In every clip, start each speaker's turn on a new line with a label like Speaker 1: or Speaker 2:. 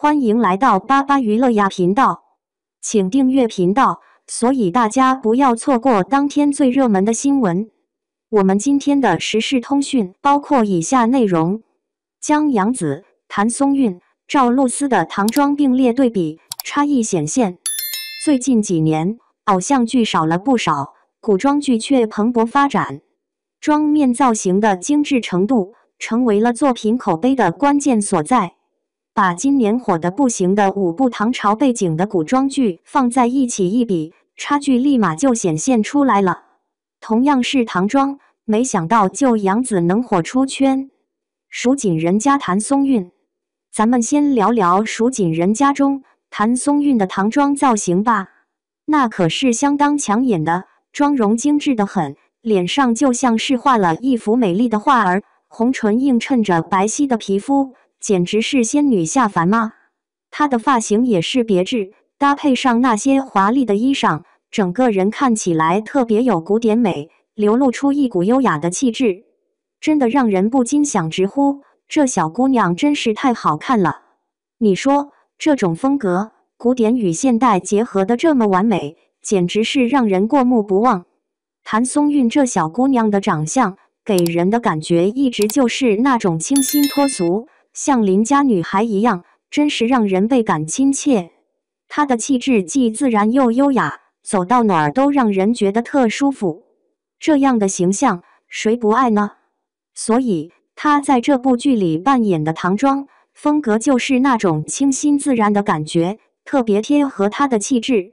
Speaker 1: 欢迎来到巴巴娱乐呀频道，请订阅频道，所以大家不要错过当天最热门的新闻。我们今天的时事通讯包括以下内容：江阳子、谭松韵、赵露思的唐装并列对比，差异显现。最近几年，偶像剧少了不少，古装剧却蓬勃发展。妆面造型的精致程度，成为了作品口碑的关键所在。把今年火得不行的5部唐朝背景的古装剧放在一起一比，差距立马就显现出来了。同样是唐装，没想到就杨紫能火出圈。蜀锦人家谭松韵，咱们先聊聊蜀锦人家中谭松韵的唐装造型吧。那可是相当抢眼的，妆容精致得很，脸上就像是画了一幅美丽的画儿，红唇映衬着白皙的皮肤。简直是仙女下凡吗？她的发型也是别致，搭配上那些华丽的衣裳，整个人看起来特别有古典美，流露出一股优雅的气质，真的让人不禁想直呼，这小姑娘真是太好看了。你说，这种风格，古典与现代结合的这么完美，简直是让人过目不忘。谭松韵这小姑娘的长相，给人的感觉一直就是那种清新脱俗，像邻家女孩一样，真是让人倍感亲切。她的气质既自然又优雅，走到哪儿都让人觉得特舒服。这样的形象，谁不爱呢？所以，她在这部剧里扮演的唐装，风格就是那种清新自然的感觉，特别贴合她的气质。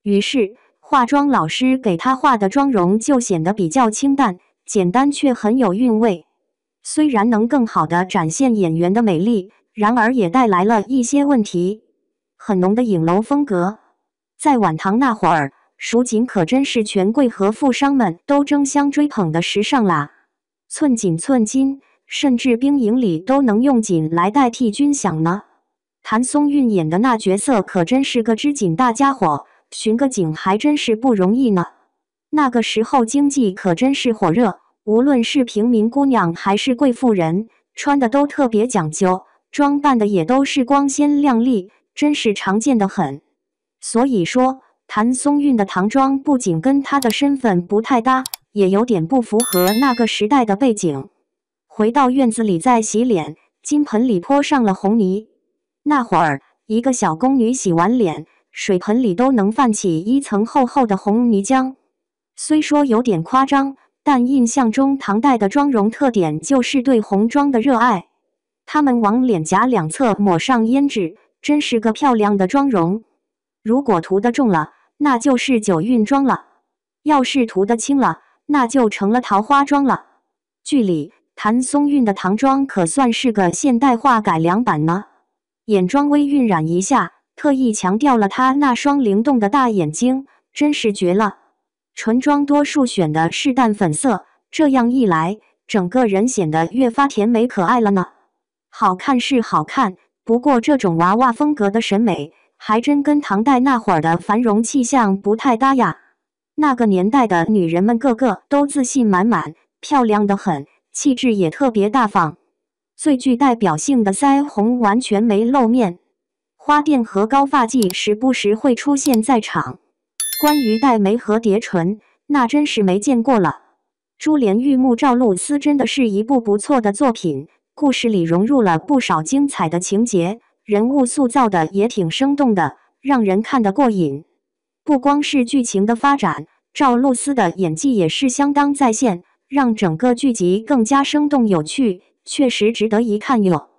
Speaker 1: 于是，化妆老师给她画的妆容就显得比较清淡、简单，却很有韵味。虽然能更好地展现演员的美丽，然而也带来了一些问题。很浓的影楼风格，在晚唐那会儿，蜀锦可真是权贵和富商们都争相追捧的时尚啦。寸锦寸金，甚至兵营里都能用锦来代替军饷呢。谭松韵演的那角色可真是个织锦大家伙，寻个景还真是不容易呢。那个时候经济可真是火热，无论是平民姑娘还是贵妇人，穿的都特别讲究，装扮的也都是光鲜亮丽，真是常见的很。所以说，谭松韵的唐装不仅跟她的身份不太搭，也有点不符合那个时代的背景。回到院子里再洗脸，金盆里泼上了红泥。那会儿，一个小宫女洗完脸，水盆里都能泛起一层厚厚的红泥浆。虽说有点夸张，但印象中唐代的妆容特点就是对红妆的热爱，他们往脸颊两侧抹上胭脂，真是个漂亮的妆容。如果涂得重了，那就是九韵妆了；要是涂得轻了，那就成了桃花妆了。剧里谭松韵的唐装可算是个现代化改良版呢，眼妆微晕染一下，特意强调了她那双灵动的大眼睛，真是绝了。唇妆多数选的是淡粉色，这样一来，整个人显得越发甜美可爱了呢。好看是好看，不过这种娃娃风格的审美，还真跟唐代那会儿的繁荣气象不太搭呀。那个年代的女人们个个都自信满满，漂亮得很，气质也特别大方。最具代表性的腮红完全没露面，花钿和高发髻时不时会出现在场。关于黛眉和叠唇，那真是没见过了。珠帘玉幕赵露思真的是一部不错的作品，故事里融入了不少精彩的情节，人物塑造的也挺生动的，让人看得过瘾。不光是剧情的发展，赵露思的演技也是相当在线，让整个剧集更加生动有趣，确实值得一看哟。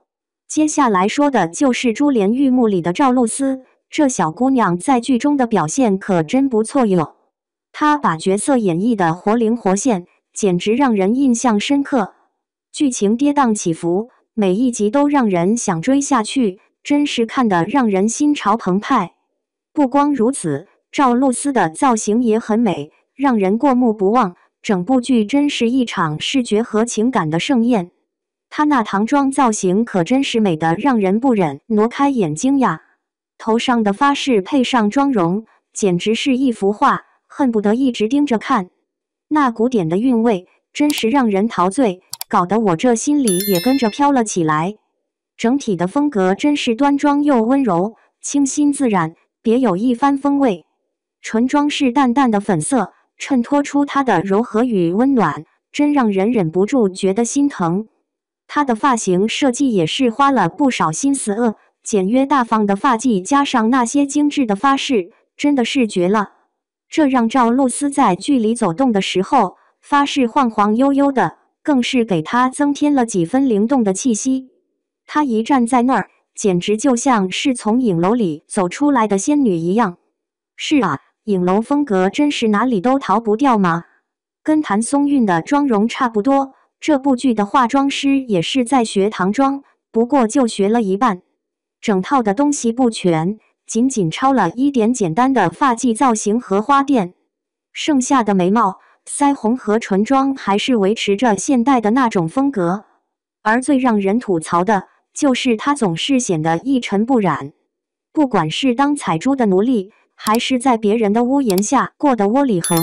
Speaker 1: 接下来说的就是珠帘玉幕里的赵露思，这小姑娘在剧中的表现可真不错哟。她把角色演绎的活灵活现，简直让人印象深刻。剧情跌宕起伏，每一集都让人想追下去，真是看得让人心潮澎湃。不光如此，赵露思的造型也很美，让人过目不忘。整部剧真是一场视觉和情感的盛宴。她那唐装造型可真是美得让人不忍挪开眼睛呀。头上的发饰配上妆容，简直是一幅画，恨不得一直盯着看。那古典的韵味，真是让人陶醉，搞得我这心里也跟着飘了起来。整体的风格真是端庄又温柔，清新自然，别有一番风味。唇妆是淡淡的粉色，衬托出她的柔和与温暖，真让人忍不住觉得心疼。她的发型设计也是花了不少心思，简约大方的发髻加上那些精致的发饰，真的是绝了。这让赵露思在剧里走动的时候，发饰晃晃悠悠的，更是给她增添了几分灵动的气息。她一站在那儿，简直就像是从影楼里走出来的仙女一样。是啊，影楼风格真是哪里都逃不掉嘛。跟谭松韵的妆容差不多，这部剧的化妆师也是在学唐装，不过就学了一半，整套的东西不全，仅仅抄了一点简单的发髻造型和花钿，剩下的眉毛、腮红和唇妆还是维持着现代的那种风格。而最让人吐槽的就是她总是显得一尘不染，不管是当采珠的奴隶，还是在别人的屋檐下过的窝里横，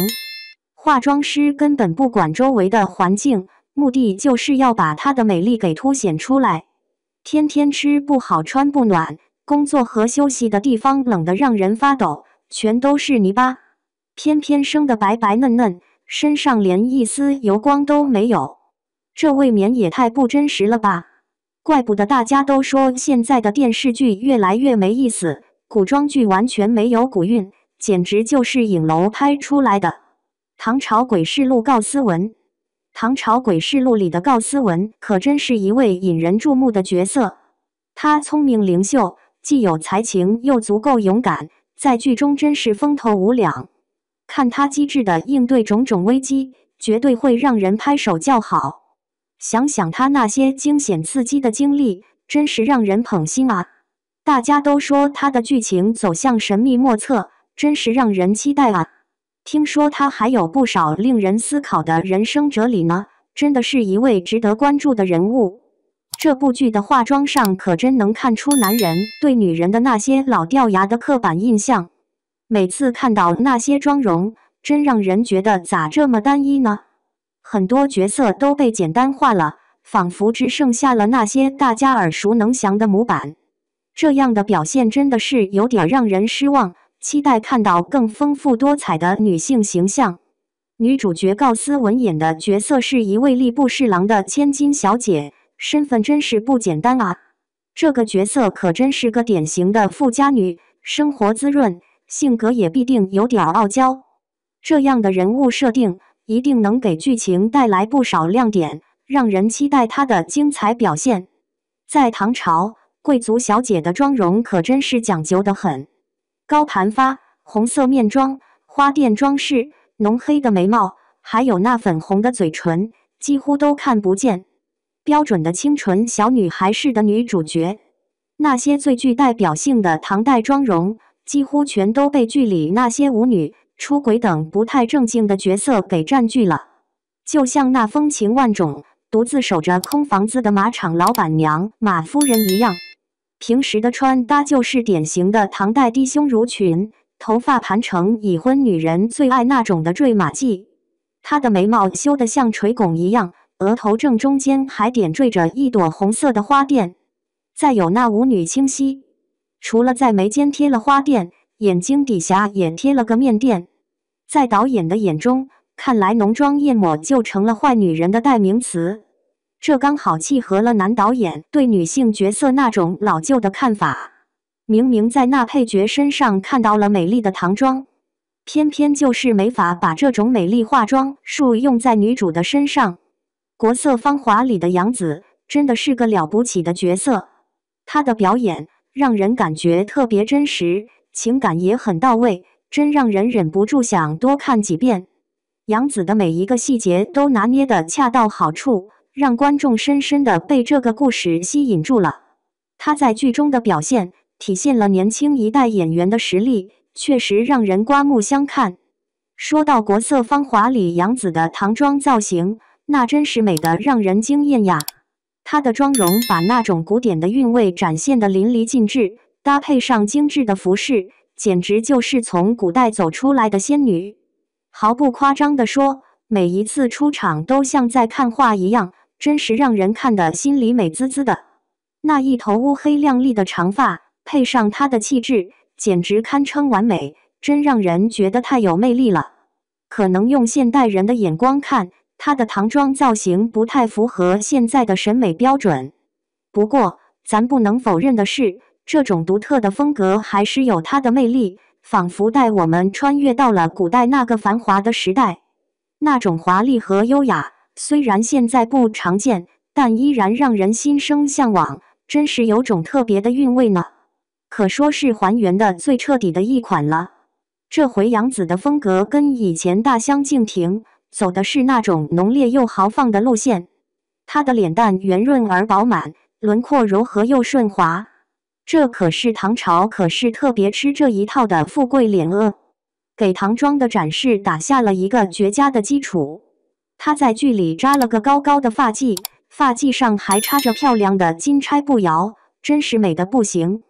Speaker 1: 化妆师根本不管周围的环境，目的就是要把她的美丽给凸显出来。天天吃不好穿不暖，工作和休息的地方冷得让人发抖，全都是泥巴，偏偏生得白白嫩嫩，身上连一丝油光都没有，这未免也太不真实了吧。怪不得大家都说现在的电视剧越来越没意思，古装剧完全没有古韵，简直就是影楼拍出来的。唐朝诡事录告思文，唐朝诡事录里的告思文可真是一位引人注目的角色。她聪明灵秀，既有才情又足够勇敢，在剧中真是风头无两。看她机智的应对种种危机，绝对会让人拍手叫好。想想她那些惊险刺激的经历，真是让人捧心啊！大家都说她的剧情走向神秘莫测，真是让人期待啊！听说她还有不少令人思考的人生哲理呢，真的是一位值得关注的人物。这部剧的化妆上可真能看出男人对女人的那些老掉牙的刻板印象。每次看到那些妆容，真让人觉得咋这么单一呢？很多角色都被简单化了，仿佛只剩下了那些大家耳熟能详的模板。这样的表现真的是有点让人失望，期待看到更丰富多彩的女性形象。女主角告思文演的角色是一位吏部侍郎的千金小姐，身份真是不简单啊！这个角色可真是个典型的富家女，生活滋润，性格也必定有点傲娇。这样的人物设定，一定能给剧情带来不少亮点，让人期待她的精彩表现。在唐朝，贵族小姐的妆容可真是讲究得很，高盘发、红色面妆、花钿装饰、浓黑的眉毛，还有那粉红的嘴唇，几乎都看不见。标准的清纯小女孩式的女主角，那些最具代表性的唐代妆容，几乎全都被剧里那些舞女、出轨等不太正经的角色给占据了。就像那风情万种、独自守着空房子的马场老板娘马夫人一样，平时的穿搭就是典型的唐代低胸襦裙，头发盘成已婚女人最爱那种的坠马髻。她的眉毛修得像垂拱一样，额头正中间还点缀着一朵红色的花钿。再有那舞女清晰，除了在眉间贴了花钿，眼睛底下也贴了个面钿。在导演的眼中，看来浓妆艳抹就成了坏女人的代名词。这刚好契合了男导演对女性角色那种老旧的看法。明明在那配角身上看到了美丽的唐装，偏偏就是没法把这种美丽化妆术用在女主的身上。国色芳华里的杨紫真的是个了不起的角色，她的表演让人感觉特别真实，情感也很到位，真让人忍不住想多看几遍。杨紫的每一个细节都拿捏得恰到好处，让观众深深地被这个故事吸引住了。她在剧中的表现体现了年轻一代演员的实力，确实让人刮目相看。说到国色芳华里杨紫的唐装造型，那真是美得让人惊艳呀！她的妆容把那种古典的韵味展现得淋漓尽致，搭配上精致的服饰，简直就是从古代走出来的仙女。毫不夸张地说，每一次出场都像在看画一样，真是让人看得心里美滋滋的。那一头乌黑亮丽的长发，配上她的气质，简直堪称完美，真让人觉得太有魅力了。可能用现代人的眼光看，她的唐装造型不太符合现在的审美标准。不过，咱不能否认的是，这种独特的风格还是有它的魅力，仿佛带我们穿越到了古代那个繁华的时代。那种华丽和优雅，虽然现在不常见，但依然让人心生向往，真是有种特别的韵味呢。可说是还原的最彻底的一款了。这回杨紫的风格跟以前大相径庭，走的是那种浓烈又豪放的路线。她的脸蛋圆润而饱满，轮廓柔和又顺滑，这可是唐朝可是特别吃这一套的富贵脸给唐装的展示打下了一个绝佳的基础。她在剧里扎了个高高的发髻，发髻上还插着漂亮的金钗步摇，真是美得不行。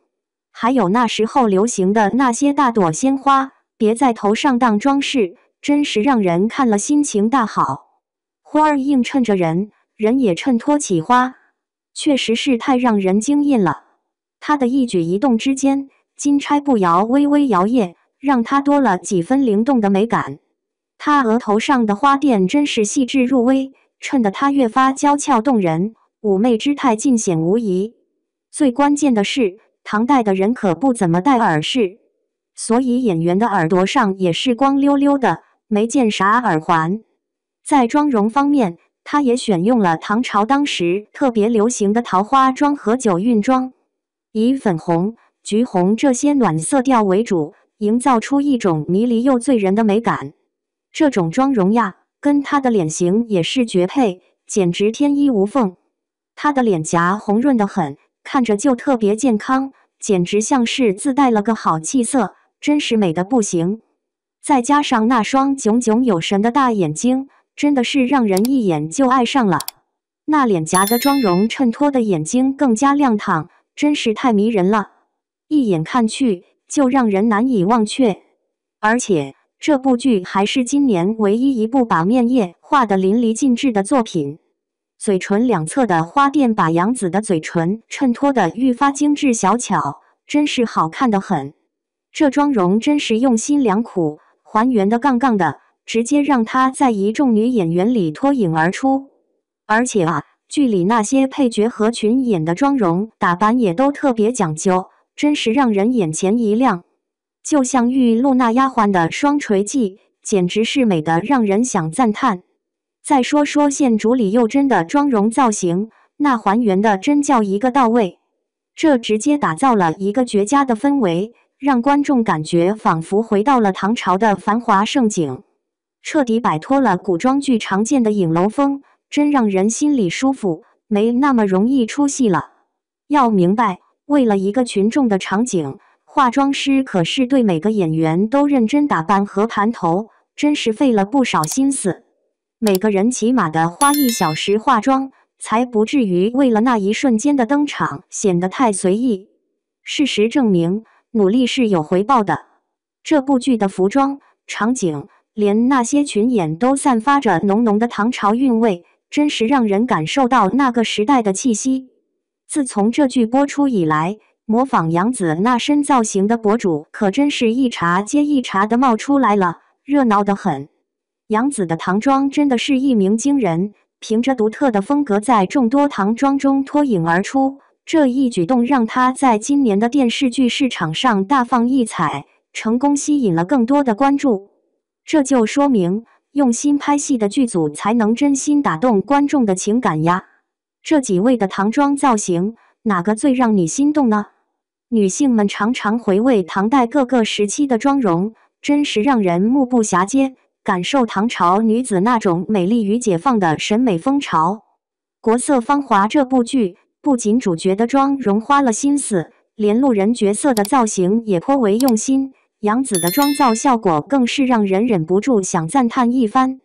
Speaker 1: 还有那时候流行的那些大朵鲜花，别在头上当装饰，真是让人看了心情大好。花儿映衬着人，人也衬托起花，确实是太让人惊艳了。她的一举一动之间，金钗步摇微微摇曳，让她多了几分灵动的美感。她额头上的花钿真是细致入微，衬得她越发娇俏动人，妩媚之态尽显无疑。最关键的是，唐代的人可不怎么戴耳饰，所以演员的耳朵上也是光溜溜的，没见啥耳环。在妆容方面，她也选用了唐朝当时特别流行的桃花妆和九韵妆，以粉红、橘红这些暖色调为主，营造出一种迷离又醉人的美感。这种妆容呀，跟她的脸型也是绝配，简直天衣无缝。她的脸颊红润得很，看着就特别健康，简直像是自带了个好气色，真是美得不行。再加上那双炯炯有神的大眼睛，真的是让人一眼就爱上了。那脸颊的妆容衬托的眼睛更加亮堂，真是太迷人了，一眼看去就让人难以忘却。而且这部剧还是今年唯一一部把面液画得淋漓尽致的作品。嘴唇两侧的花钿把杨紫的嘴唇衬托得愈发精致小巧，真是好看得很。这妆容真是用心良苦，还原的杠杠的，直接让她在一众女演员里脱颖而出。而且啊，剧里那些配角和群演的妆容打扮也都特别讲究，真是让人眼前一亮。就像玉露那丫鬟的双垂髻，简直是美得让人想赞叹。再说说县主李幼珍的妆容造型，那还原的真叫一个到位，这直接打造了一个绝佳的氛围，让观众感觉仿佛回到了唐朝的繁华盛景，彻底摆脱了古装剧常见的影楼风，真让人心里舒服，没那么容易出戏了。要明白，为了一个群众的场景，化妆师可是对每个演员都认真打扮和盘头，真是费了不少心思。每个人起码的花1小时化妆，才不至于为了那一瞬间的登场显得太随意。事实证明，努力是有回报的。这部剧的服装、场景，连那些群演都散发着浓浓的唐朝韵味，真是让人感受到那个时代的气息。自从这剧播出以来，模仿杨紫那身造型的博主可真是一茬接一茬的冒出来了，热闹得很。杨紫的唐装真的是一鸣惊人，凭着独特的风格在众多唐装中脱颖而出，这一举动让她在今年的电视剧市场上大放异彩，成功吸引了更多的关注。这就说明，用心拍戏的剧组才能真心打动观众的情感呀。这几位的唐装造型，哪个最让你心动呢？女性们常常回味唐代各个时期的妆容，真是让人目不暇接，感受唐朝女子那种美丽与解放的审美风潮。国色芳华这部剧不仅主角的妆容花了心思，连路人角色的造型也颇为用心，杨紫的妆造效果更是让人忍不住想赞叹一番。